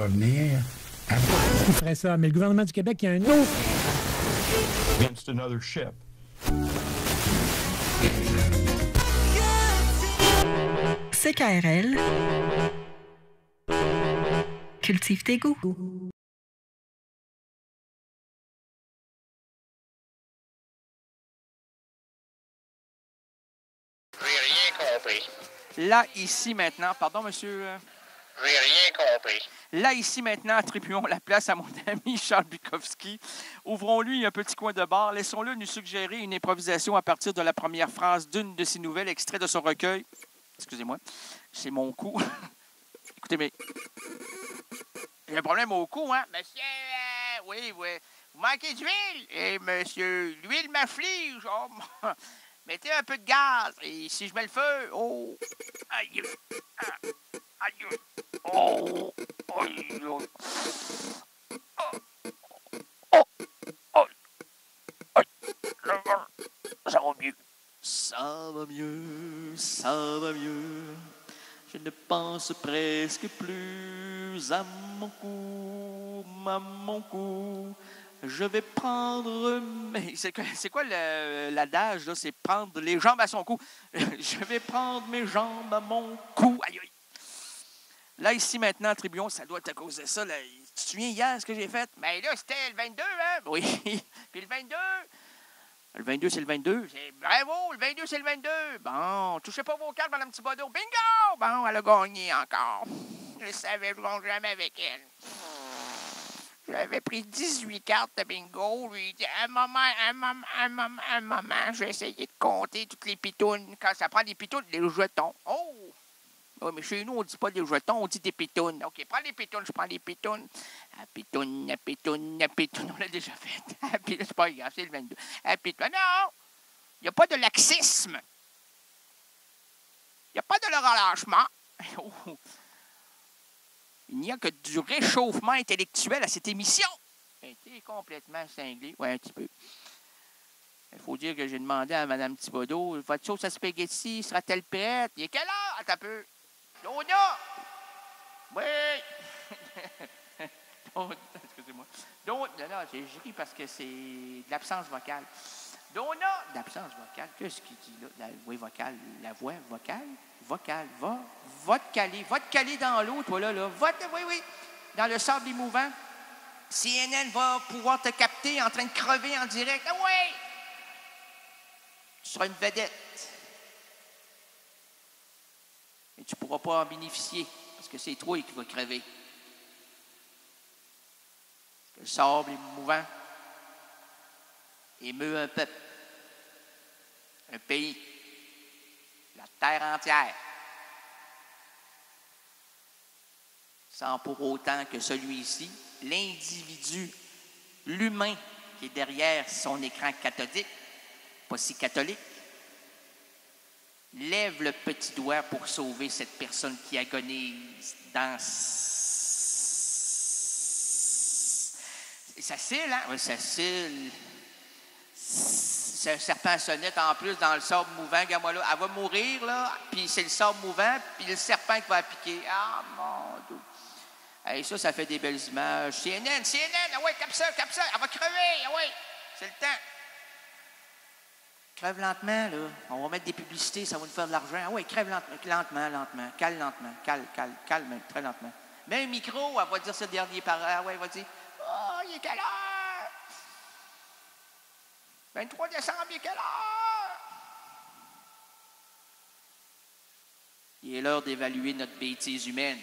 revenir à... Il ferait ça, mais le gouvernement du Québec, il y a un autre... Against another ship. CKRL cultive tes goûts. J'ai rien compris. Là, ici, maintenant... Pardon, monsieur... J'ai rien compris. Là, ici, maintenant, attribuons la place à mon ami Charles Bukowski. Ouvrons-lui un petit coin de bar. Laissons-le nous suggérer une improvisation à partir de la première phrase d'une de ses nouvelles, extrait de son recueil. Excusez-moi, c'est mon cou. Écoutez, mais... J'ai un problème au cou, hein? Monsieur, oui. Vous manquez d'huile? Eh, monsieur, l'huile m'afflige. Oh, mettez un peu de gaz. Et si je mets le feu, oh... Aïe! Aïe! Oh! Aïe! Oh! Oh! Aïe! Ça va mieux. Ça va mieux, ça va mieux. Je ne pense presque plus à mon cou. Je vais prendre... Mais c'est quoi l'adage, là? C'est prendre les jambes à son cou. Je vais prendre mes jambes à mon cou. Aïe, aïe. Là, ici, maintenant, Tribuon, ça doit être à cause de ça. Là. Tu te souviens hier ce que j'ai fait? Ben là, c'était le 22, hein? Oui. Puis le 22... Le 22, c'est le 22. Bravo, le 22, c'est le 22. Bon, touchez pas vos cartes, Mme Thibodeau. Bingo! Bon, elle a gagné encore. Je savais, je ne gagne jamais avec elle. J'avais pris 18 cartes de bingo. Lui, il dit, un moment, je vais essayer de compter toutes les pitounes. Quand ça prend des pitounes, des jetons. Oh! Oui, mais chez nous, on ne dit pas des jetons, on dit des pitounes. OK, prends les pitounes, je prends les pitounes. Pitoune. On l'a déjà fait. C'est pas grave, c'est le 22. Pitoune. Non! Il n'y a pas de laxisme. Il n'y a pas de relâchement. Oh. Il n'y a que du réchauffement intellectuel à cette émission. T'es complètement cinglé. Oui, un petit peu. Il faut dire que j'ai demandé à Mme Thibodeau, votre sauce à spaghetti sera-t-elle prête? Il est quelle heure? Attends un peu. Dona! Oui! Excusez-moi. Non, j'ai ri parce que c'est de l'absence vocale. Dona! L'absence vocale. Qu'est-ce qu'il dit là? La voix vocale. La voix vocale? Vocale. Va te caler. Va te caler dans l'eau, toi, là. Oui. Dans le sable émouvant. CNN va pouvoir te capter en train de crever en direct. Ah oui! Tu seras une vedette. Mais tu ne pourras pas en bénéficier parce que c'est toi qui vas crever. Le sable émouvant émeut un peuple, un pays, la terre entière, sans pour autant que celui-ci, l'individu, l'humain qui est derrière son écran cathodique, pas si catholique, lève le petit doigt pour sauver cette personne qui agonise dans... Ça cille, hein? Oui, ça cille. C'est un serpent à sonnette en plus dans le sable mouvant. Regarde-moi là, elle va mourir, là, puis c'est le sable mouvant, puis le serpent qui va la piquer. Ah, mon Dieu. Hey, ça fait des belles images. CNN, ah ouais, cap ça, elle va crever, ah ouais, c'est le temps. Crève lentement, là. On va mettre des publicités, ça va nous faire de l'argent. Ah oui, crève lentement. Cale lentement. Calme, très lentement. Mets un micro, elle va dire ce dernier par... Ah ouais, elle va dire... Oh, il est quelle heure? 23 décembre, il est quelle heure? Il est l'heure d'évaluer notre bêtise humaine.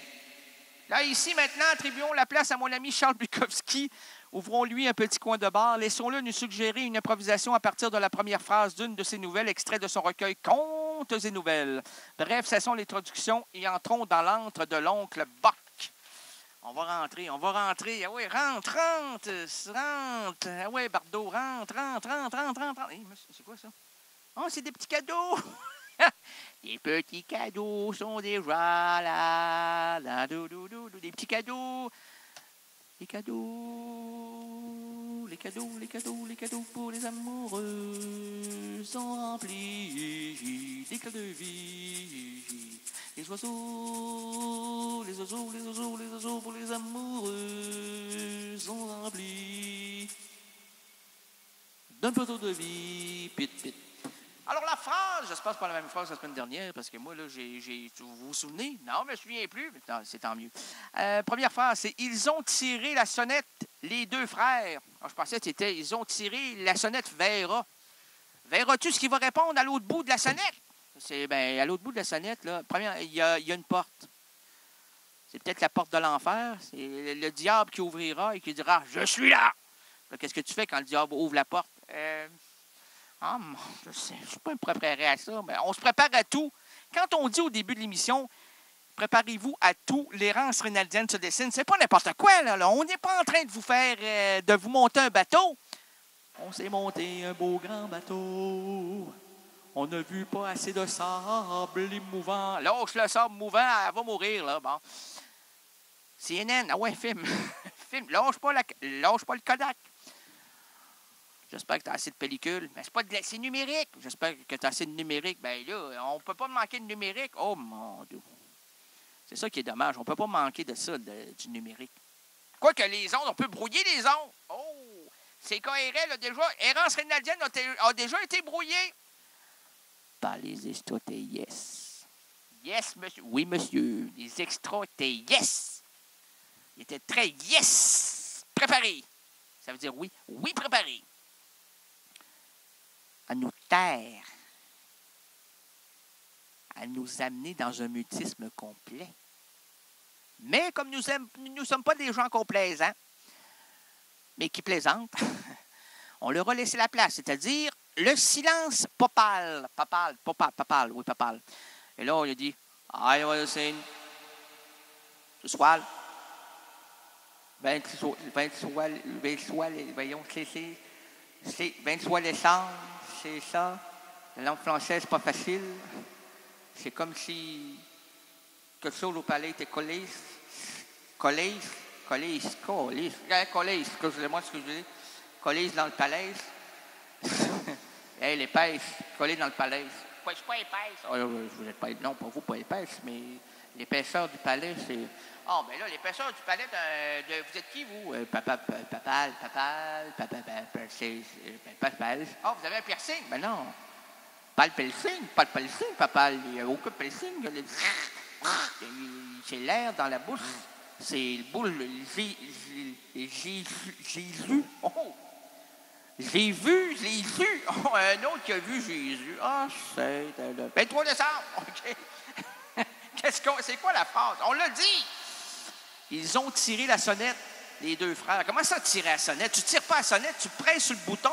Là, ici, maintenant, attribuons la place à mon ami Charles Bukowski. Ouvrons-lui un petit coin de bar. Laissons-le nous suggérer une improvisation à partir de la première phrase d'une de ses nouvelles, extrait de son recueil Contes et nouvelles. Bref, cessons les traductions et entrons dans l'antre de l'oncle Bock. On va rentrer. Ah oui, rentre. Ah oui, Bardot, rentre. Hey, c'est quoi ça? Oh, c'est des petits cadeaux. Les petits cadeaux sont déjà là. Des petits cadeaux. Les cadeaux pour les amoureux sont remplis d'éclats de vie. Les oiseaux oiseaux pour les amoureux sont remplis d'un plateau de vie, pit, pit. Alors, la phrase, j'espère que c'est pas la même phrase que la semaine dernière, parce que moi, là, vous vous souvenez? Non, je me souviens plus, mais c'est tant mieux. Première phrase, c'est « Ils ont tiré la sonnette, les deux frères. » Alors, je pensais que c'était « Ils ont tiré la sonnette, verra. » Verras-tu ce qui va répondre à l'autre bout de la sonnette? À l'autre bout de la sonnette, là, première, il y a une porte. C'est peut-être la porte de l'enfer. C'est le diable qui ouvrira et qui dira « Je suis là! » Qu'est-ce que tu fais quand le diable ouvre la porte? Je sais, je ne suis pas préparé à ça, mais on se prépare à tout. Quand on dit au début de l'émission, préparez-vous à tout, l'errance rénaldienne se dessine, c'est pas n'importe quoi, là. On n'est pas en train de vous faire, de vous monter un bateau. On s'est monté un beau grand bateau. On n'a vu pas assez de sable émouvant. Lâche le sable mouvant, elle va mourir, là. Bon. CNN, ah ouais, film. Film, lâche pas le Kodak. J'espère que tu as assez de pellicules. Mais c'est numérique. J'espère que tu as assez de numérique. Bien là, on ne peut pas manquer de numérique. Oh mon Dieu. C'est ça qui est dommage. On ne peut pas manquer de ça, du numérique. Quoique les ondes, on peut brouiller les ondes. Oh! CKRL a déjà... Errance rénaldienne a déjà été brouillée par les extras étaient yes. Yes, monsieur. Oui, monsieur. Les extras étaient yes. Ils étaient très yes. Préparés. Ça veut dire oui. Oui, préparés. À nous taire, à nous amener dans un mutisme complet. Mais comme nous ne sommes pas des gens complaisants, mais qui plaisantent, on leur a laissé la place, c'est-à-dire le silence papal. Oui, papal. Et là, on lui a dit, I will sing, ce soir, 23 décembre, c'est ça. La langue française, c'est pas facile. C'est comme si quelque chose au palais était collé. Excusez-moi ce que je dis. Collé dans le palais. Hey, l'épaisse, collé dans le palais. Je suis pas épaisse. Oh, vous êtes pas, non, pas vous, pas épaisse, mais l'épaisseur du palais, c'est... Ah, ben là, l'épaisseur du palais vous êtes qui, vous? Papal. Ah, vous avez un piercing? Ben non. Pas le piercing, papal. Il n'y a aucun piercing. C'est l'air dans la bouche. C'est le boule, Jésus. Oh! J'ai vu Jésus. Oh, un autre qui a vu Jésus. Ah, c'est le 23 décembre. OK. C'est quoi la phrase? On l'a dit. Ils ont tiré la sonnette, les deux frères. Comment ça, tirer la sonnette? Tu ne tires pas la sonnette, tu presses sur le bouton.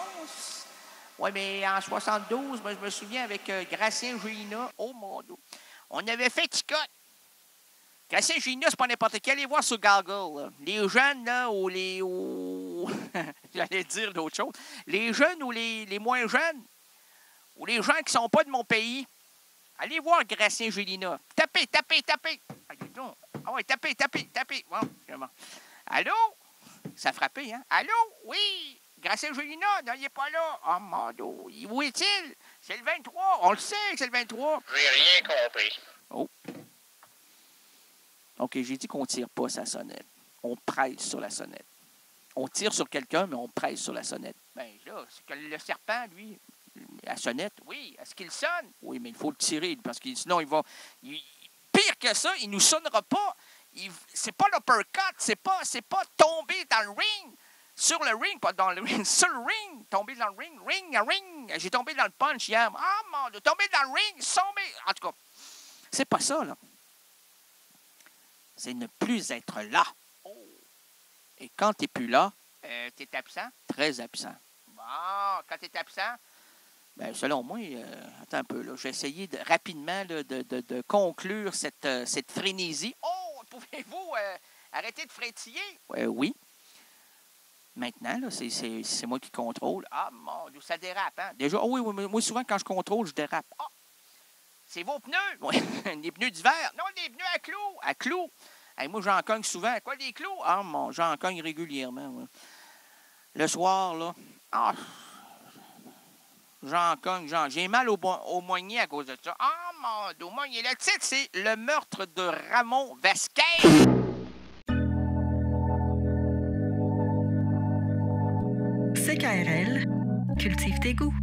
Oui, mais en 72, moi, je me souviens avec Gracien Gélina. Oh, mon Dieu. On avait fait Ticotte. Gracien Gélina, c'est pas n'importe qui. Allez voir sur Google. Là. Les jeunes, là, ou les... J'allais dire d'autres choses. Les jeunes ou les moins jeunes, ou les gens qui ne sont pas de mon pays, allez voir Gracien Gélina. Tapez. Ah, dis donc. Ah oui, tapez. Bon, allô? Ça a frappé, hein? Allô? Oui! Gracien Gélina, non, il n'est pas là. Oh, mon Dieu. Où est-il? C'est le 23. On le sait que c'est le 23. J'ai rien compris. Oh. OK, j'ai dit qu'on ne tire pas sa sonnette. On presse sur la sonnette. On tire sur quelqu'un, mais on presse sur la sonnette. Bien là, c'est que le serpent, lui, la sonnette, oui. Est-ce qu'il sonne? Oui, mais il faut le tirer, parce que sinon, il va... Pire que ça, il ne nous sonnera pas. C'est pas l'uppercut, c'est pas tomber dans le ring. Sur le ring, pas dans le ring, sur le ring. Tomber dans le ring, ring. J'ai tombé dans le punch hier. Ah, mon Dieu, tomber dans le ring, tomber. En tout cas, c'est pas ça, là. C'est ne plus être là. Oh. Et quand tu n'es plus là, tu es absent? Très absent. Bon, quand tu es absent, bien, selon moi, attends un peu, là, j'ai essayé rapidement là, de conclure cette frénésie. Oh, pouvez-vous arrêter de frétiller? Oui. Maintenant, là, c'est moi qui contrôle. Ah, mon Dieu, ça dérape, hein? Déjà, oh oui, moi, souvent, quand je contrôle, je dérape. Ah! C'est vos pneus! Oui, les pneus d'hiver. Non, les pneus à clous. À clous. Hey, moi, j'en cogne souvent. Quoi, des clous? Ah, mon, j'en cogne régulièrement. Ouais. Le soir, là, ah, j'en cogne. J'ai mal au moignet à cause de ça. Ah, mon Dieu, au moignet. Le titre, c'est « Le meurtre de Ramon Vasquez ». Cultive tes goûts.